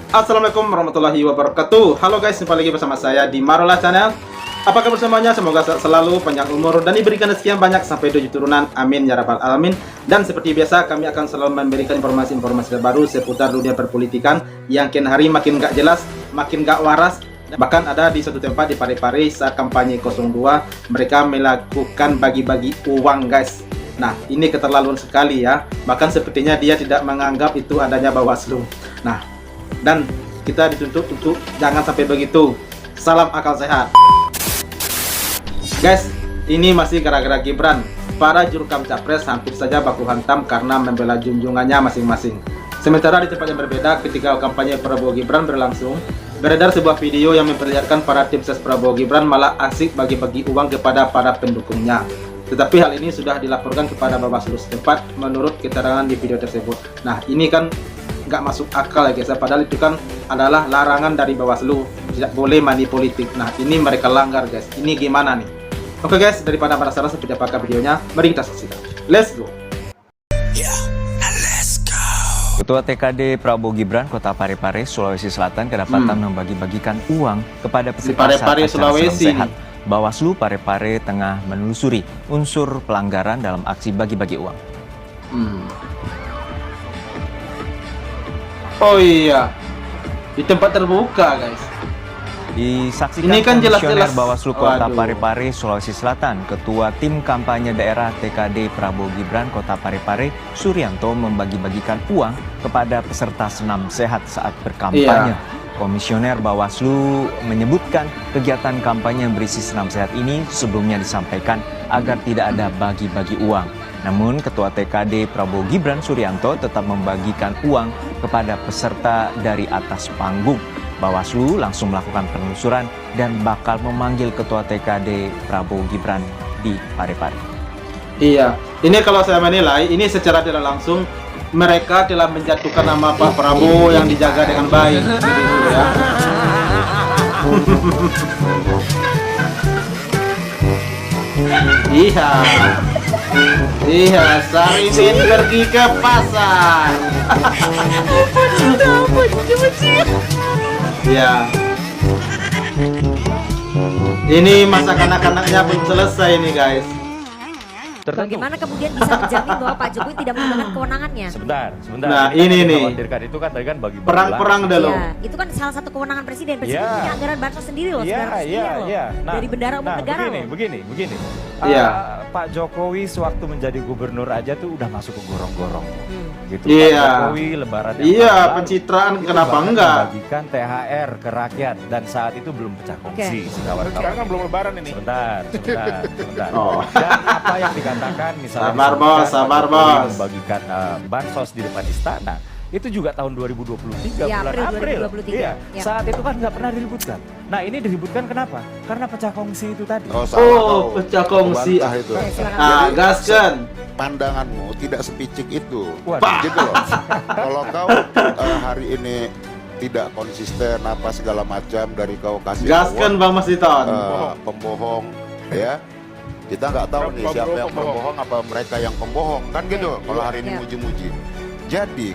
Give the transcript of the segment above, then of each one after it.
Assalamualaikum warahmatullahi wabarakatuh. Halo guys, jumpa lagi bersama saya di Marola Channel. Apa kabar semuanya? Semoga selalu panjang umur dan diberikan sekian banyak sampai 7 turunan. Amin ya rabbal alamin. Dan seperti biasa, kami akan selalu memberikan informasi-informasi terbaru seputar dunia perpolitikan yang kian hari makin gak jelas, makin gak waras. Bahkan ada di suatu tempat di Parepare saat kampanye 02, mereka melakukan bagi-bagi uang guys. Nah, ini keterlaluan sekali ya. Bahkan sepertinya dia tidak menganggap itu adanya Bawaslu. Nah, dan kita dituntut untuk jangan sampai begitu. Salam akal sehat. Guys, ini masih gara-gara Gibran. Para jurkam capres hampir saja baku hantam karena membela junjungannya masing-masing. Sementara di tempat yang berbeda, ketika kampanye Prabowo Gibran berlangsung, beredar sebuah video yang memperlihatkan para tim ses Prabowo Gibran malah asik bagi-bagi uang kepada para pendukungnya. Tetapi hal ini sudah dilaporkan kepada Bawaslu setempat menurut keterangan di video tersebut. Nah, ini kan nggak masuk akal ya guys, padahal itu kan adalah larangan dari Bawaslu, tidak boleh money politik. Nah, ini mereka langgar guys. Ini gimana nih? Oke guys, daripada penasaran seperti apakah videonya, mari kita saksikan. Let's go. Ketua TKD Prabowo Gibran Kota Parepare, Sulawesi Selatan kedapatan membagi-bagikan uang kepada peserta Parepare, acara Sulawesi. Sehat. Bawaslu Parepare tengah menelusuri unsur pelanggaran dalam aksi bagi-bagi uang. Oh iya, di tempat terbuka guys. Disaksikan Ini kan Komisioner jelas-jelas. Bawaslu Kota Waduh. Parepare, Sulawesi Selatan, Ketua Tim Kampanye Daerah TKD Prabowo Gibran Kota Parepare, Suryanto membagi-bagikan uang kepada peserta senam sehat saat berkampanye. Komisioner Bawaslu menyebutkan kegiatan kampanye yang berisi senam sehat ini sebelumnya disampaikan agar tidak ada bagi-bagi uang. Namun Ketua TKD Prabowo Gibran Suryanto tetap membagikan uang kepada peserta dari atas panggung. Bawaslu langsung melakukan penelusuran dan bakal memanggil Ketua TKD Prabowo Gibran di Parepare. Iya, ini kalau saya menilai, ini secara tidak langsung mereka telah menjatuhkan nama Pak Prabowo yang dijaga dengan baik. Gitu ya. Iya. Iya, Sarimin pergi ke pasar. Ya. Ini masa kanak-kanaknya belum selesai nih guys. Bagaimana kemudian bisa menjamin bahwa Pak Jokowi tidak menggunakan kewenangannya? Sebentar. Nah, Kita ini yang nih. dikhawatirkan itu kan tadi kan bagi Perang-perang dah loh. Ya, itu kan salah satu kewenangan presiden. Presiden Ya. punya anggaran bansos sendiri loh, 900 miliar loh. Nah, Dari bendara umum negara begini, loh. begini. Iya. Pak Jokowi sewaktu menjadi gubernur aja tuh udah masuk ke gorong-gorong. Gitu. Iya. Pak Jokowi lebaran yang Iya, lalu, pencitraan itu kenapa bahkan enggak? membagikan THR ke rakyat dan saat itu belum pecah kongsi. Kawan-kawan. Sekarang kan belum lebaran ini. Sebentar. Oh. Dan apa yang dikatakan misalnya Sabar, disebutkan Bos, sabar, Pak Jokowi Bos. membagikan bansos di depan istana. Itu juga tahun 2023 Ya, bulan April April. 2023. Iya. Ya. Saat itu kan nggak pernah diributkan. Nah, ini diributkan kenapa? Karena pecah kongsi itu tadi. Oh, pecah kongsi. Bantah itu. Oke, silakan. Ah, gaskan. Pandanganmu tidak sepicik itu. Waduh. Gitu loh. Kalau kau hari ini tidak konsisten apa segala macam dari kau kasih Gaskan award, Bang Mas Diton. pembohong ya. Kita nggak tahu nih siapa yang pembohong apa mereka yang pembohong kan gitu. Kalau hari ini Ya. muji-muji. Jadi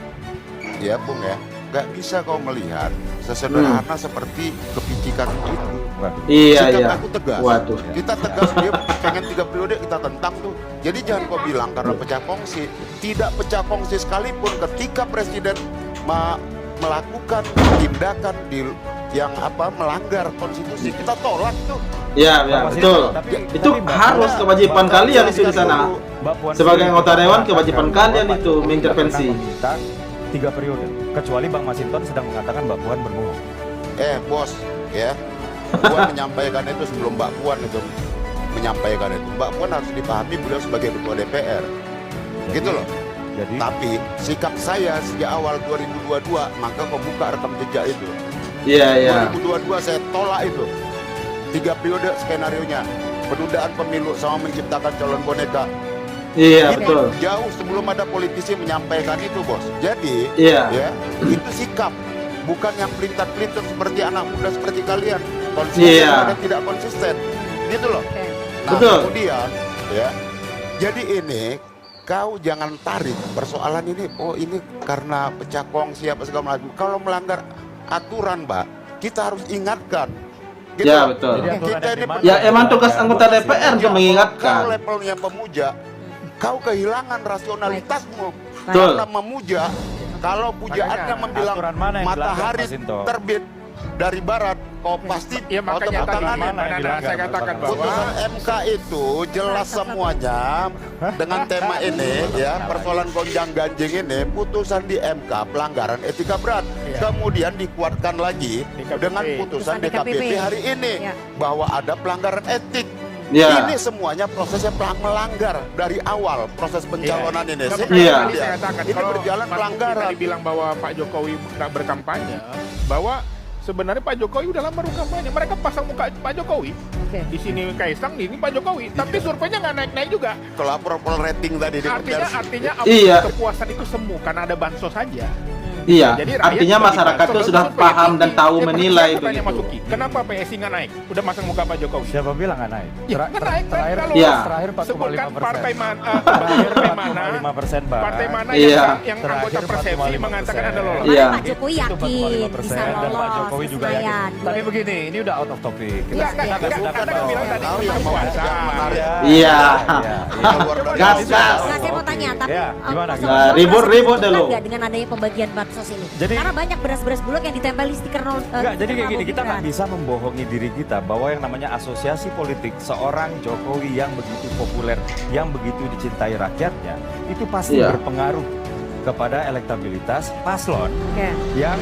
ya Bung ya, nggak bisa kau melihat sesederhana seperti kepicikan itu. Waduh. Iya, Sikap iya. aku tegas. Waduh. Kita tegas, dia pengen 3 periode kita tentang tuh. Jadi jangan kau bilang karena pecah kongsi. Tidak pecah kongsi sekalipun ketika presiden melakukan tindakan yang melanggar konstitusi, kita tolak tuh. Iya, ya, Mas betul. Ito, tapi Itu Mbak harus Puan- kewajiban Mbak kalian Puan itu di sana. Mbak Puan Sebagai sendiri anggota dewan, mengatakan kewajiban bahwa kalian Pak itu Jokowi mengintervensi. tidak pernah meminta 3 periode. Kecuali Bang Masinton sedang mengatakan Mbak Puan berbohong. Bos, ya. Puan menyampaikan itu sebelum Mbak Puan itu menyampaikan itu. Mbak Puan harus dipahami beliau sebagai ketua DPR. Gitu loh. Jadi Tapi sikap saya sejak awal 2022, maka kau buka rekam jejak itu. Iya, iya. 2022 saya tolak itu. 3 periode skenario-nya. Penundaan pemilu sama menciptakan calon boneka. Iya, Itu betul. jauh sebelum ada politisi menyampaikan itu, Bos. Jadi, Iya. ya, itu sikap. Bukan yang pelintar-pelintir seperti anak muda seperti kalian. Konsisten Iya. dan tidak konsisten. Gitu loh. Oke. Nah, Betul. kemudian, ya. Jadi ini kau jangan tarik persoalan ini. Oh, ini karena pecah kongsi apa segala macam. Kalau melanggar aturan, Mbak. Kita harus ingatkan. Gitu. Ya, betul. Jadi aturan Kita yang ini dimana Ya, yang emang tugas melanggar anggota konstitusi. DPR untuk Kalau mengingatkan. levelnya pemuja, kau kehilangan rasionalitasmu. Betul. Karena memuja, kalau pujaannya Makanya, membilang aturan mana yang dilanggar, matahari Pak Sinto? terbit dari barat, kau pasti Ya kau makanya tepuk tadi tangan. mana yang saya dilanggar, katakan Pak? bahwa Putusan MK itu jelas semuanya dengan tema ini ya, persoalan gonjang ganjing ini, putusan di MK pelanggaran etika berat. Iya. Kemudian dikuatkan lagi DKPP. dengan putusan Putusan DKPP DKPP hari ini Ya. bahwa ada pelanggaran etik. Ya. Ini semuanya prosesnya melanggar dari awal proses pencalonan ini. Tapi Iya. tadi saya katakan Ini kalau berjalan Mas pelanggaran. Bukti tadi bilang bahwa Pak Jokowi nggak berkampanye, bahwa sebenarnya Pak Jokowi udah lama berkampanye. Mereka pasang muka Pak Jokowi. Oke. Di sini Kaisang, di sini Pak Jokowi. Tapi surveinya nggak naik-naik juga. Kalau approval rating tadi di Artinya Iya. kepuasan itu semu karena ada bansos saja. Iya, Jadi rakyat artinya bagi masyarakat bansos, itu sudah survei paham tinggi. dan tahu Ya, menilai saya tanya Mas begitu. Uki, kenapa PSI nggak naik? Udah masang muka Pak Jokowi. Siapa bilang nggak naik? Ya, nggak naik, Terakhir, kalau Iya. terakhir sebutkan 4,5%. partai mana, Terakhir partai mana, 4,5%, Bang. partai mana Iya. yang Terakhir anggota persepsi 4,5%. mengatakan Anda lolos. Iya. Pak Jokowi Itu yakin 4,5%, bisa dan Pak lolos Jokowi ke juga yakin. Senayan. Tapi begini, ini udah out of topic. Enggak, Iya, enggak, iya. enggak, Anda kan bilang tadi Tahu tentang yang mau puasa. yang menarik. Iya. Keluar dari Gas, Indonesia. gas. Nah, saya mau tanya, tapi Ya, gimana, Mas gimana? Oki, Nah, ribut-ribut merasa dulu. nggak dengan adanya pembagian bansos ini? Jadi- Karena banyak beras-beras bulog yang ditempeli stiker Enggak, jadi kayak gini, kita nggak Prabowo bisa membohongi diri kita bahwa yang namanya asosiasi politik seorang Jokowi yang begitu populer, yang begitu dicintai rakyatnya, itu pasti Iya. berpengaruh kepada elektabilitas paslon Oke. yang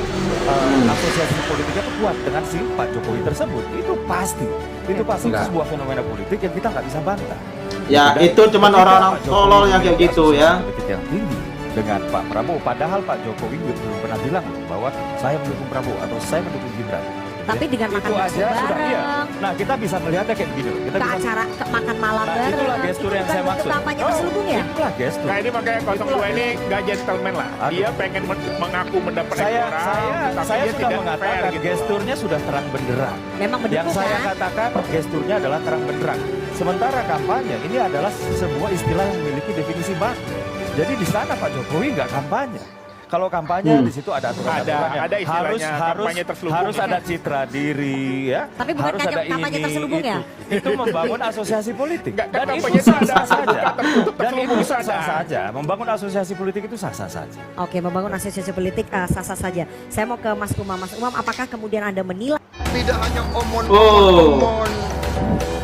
asosiasi politiknya tuh kuat dengan si Pak Jokowi tersebut. Itu pasti itu Enggak. sebuah fenomena politik yang kita nggak bisa bantah. Ya, Dan itu cuman ketika orang-orang Pak Jokowi tolol yang kayak memiliki gitu asosiasi ya. politik yang tinggi dengan Pak Prabowo, padahal Pak Jokowi belum pernah bilang loh bahwa saya mendukung Prabowo atau saya mendukung Gibran. Tapi dengan makan itu bakso aja sudah iya. bareng, Nah, kita bisa melihatnya kayak begini loh. Kita ke bisa acara ke makan malam Nah, bareng. itulah gestur yang Itu saya bukan maksud. bentuk kampanye terselubung ya? Itulah gestur. Nah, ini makanya 02 ini nggak gentleman lah. Aduh. Dia pengen mengaku mendapat Saya elektoral, tapi saya dia sudah tidak mengatakan fair gitu. gesturnya sudah terang benderang. Memang Yang mendukung saya kan? katakan gesturnya adalah terang benderang. Sementara kampanye ini adalah sebuah istilah yang memiliki definisi baku. Jadi di sana Pak Jokowi nggak kampanye. Kalau kampanye di situ ada aturan-aturannya. Ada istilahnya, kampanye terselubung. harus ada citra diri ya. Tapi bukan harus ada kampanye ini, terselubung ya? Itu membangun asosiasi politik. Nggak, Dan kampanye itu itu ada sah-sah saja. tertutup, Dan terselubung itu itu ada. sah-sah saja. Membangun asosiasi politik itu sah-sah saja. Oke, membangun asosiasi politik sah-sah saja. Saya mau ke Mas Umam. Mas Umam, apakah kemudian Anda menilai Tidak hanya omon Oh. omon,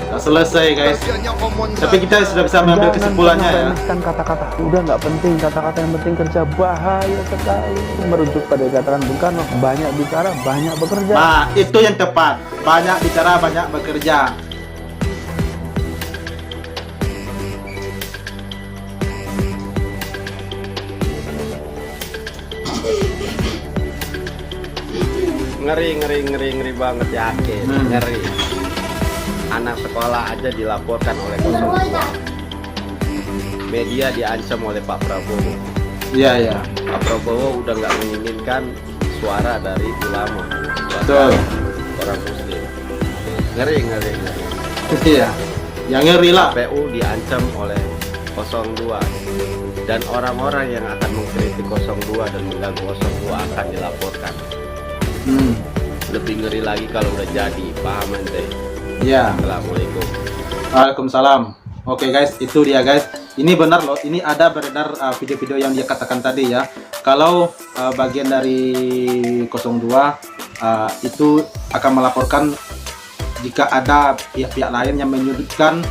Nah, selesai guys. tapi hanya omon Tapi kita sudah bisa mengambil kesimpulannya ya. Kan kata-kata udah nggak penting, kata-kata yang penting kerja, bahaya sekali. Merujuk pada katakan Bung Karno, banyak bicara banyak bekerja. Nah, itu yang tepat. Banyak bicara, banyak bekerja. Ngeri banget, yakin. Ngeri. Anak sekolah aja dilaporkan oleh 02. Media diancam oleh Pak Prabowo. Iya, iya. Pak Prabowo udah nggak menginginkan suara dari ulama, Betul. orang muslim. Ngeri. Iya. Yang ngeri lah. KPU diancam oleh 02. Dan orang-orang yang akan mengkritik 02 dan mengganggu 02 akan dilaporkan. Lebih ngeri lagi kalau udah jadi, paham ente? Iya. Assalamualaikum. Waalaikumsalam. Oke guys, itu dia guys. Ini benar loh. Ini ada beredar video-video yang dia katakan tadi ya. Kalau bagian dari 02 itu akan melaporkan jika ada pihak-pihak lain yang menyudutkan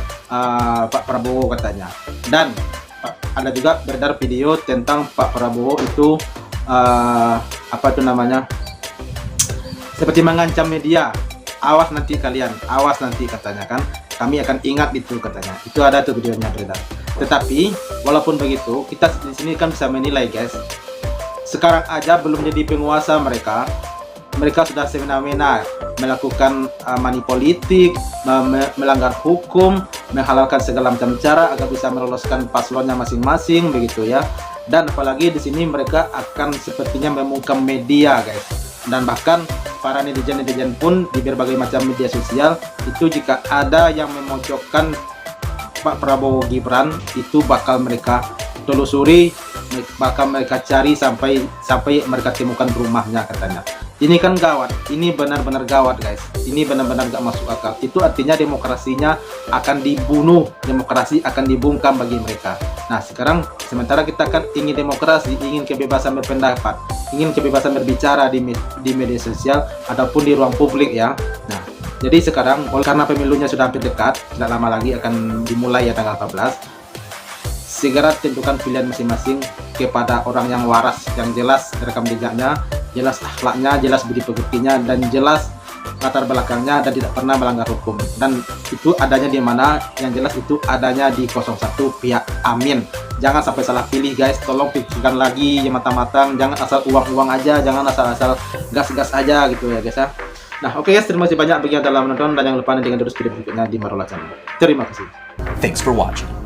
Pak Prabowo katanya. Dan ada juga beredar video tentang Pak Prabowo itu apa itu namanya? Seperti mengancam media. Awas nanti kalian, awas nanti katanya kan. Kami akan ingat itu katanya. Itu ada tuh videonya beredar. Tetapi walaupun begitu, kita di sini kan bisa menilai guys. Sekarang aja belum jadi penguasa mereka sudah semena-mena melakukan money politik, melanggar hukum, menghalalkan segala macam cara agar bisa meloloskan paslonnya masing-masing begitu ya. Dan apalagi di sini mereka akan sepertinya membungkam media guys. Dan bahkan para netizen-netizen pun di berbagai macam media sosial itu jika ada yang memojokkan Pak Prabowo Gibran itu bakal mereka telusuri, bakal mereka cari sampai mereka temukan rumahnya katanya. Ini kan gawat, ini benar-benar gawat guys. Ini benar-benar gak masuk akal. Itu artinya demokrasinya akan dibunuh, demokrasi akan dibungkam bagi mereka. Nah sekarang sementara kita kan ingin demokrasi, ingin kebebasan berpendapat, ingin kebebasan berbicara di media sosial ataupun di ruang publik ya. Nah jadi sekarang karena pemilunya sudah hampir dekat, tidak lama lagi akan dimulai ya tanggal 14. Segera tentukan pilihan masing-masing kepada orang yang waras, yang jelas rekam jejaknya, jelas akhlaknya, jelas budi pekertinya, dan jelas latar belakangnya dan tidak pernah melanggar hukum. Dan itu adanya di mana? Yang jelas itu adanya di 01 pihak Amin. Jangan sampai salah pilih guys, tolong pikirkan lagi yang matang-matang, jangan asal uang-uang aja, jangan asal-asal gas-gas aja gitu ya guys ya. Nah oke guys, terima kasih banyak bagi yang telah menonton dan jangan lupa nantikan terus video berikutnya di Marola Channel. Terima kasih. Thanks for watching.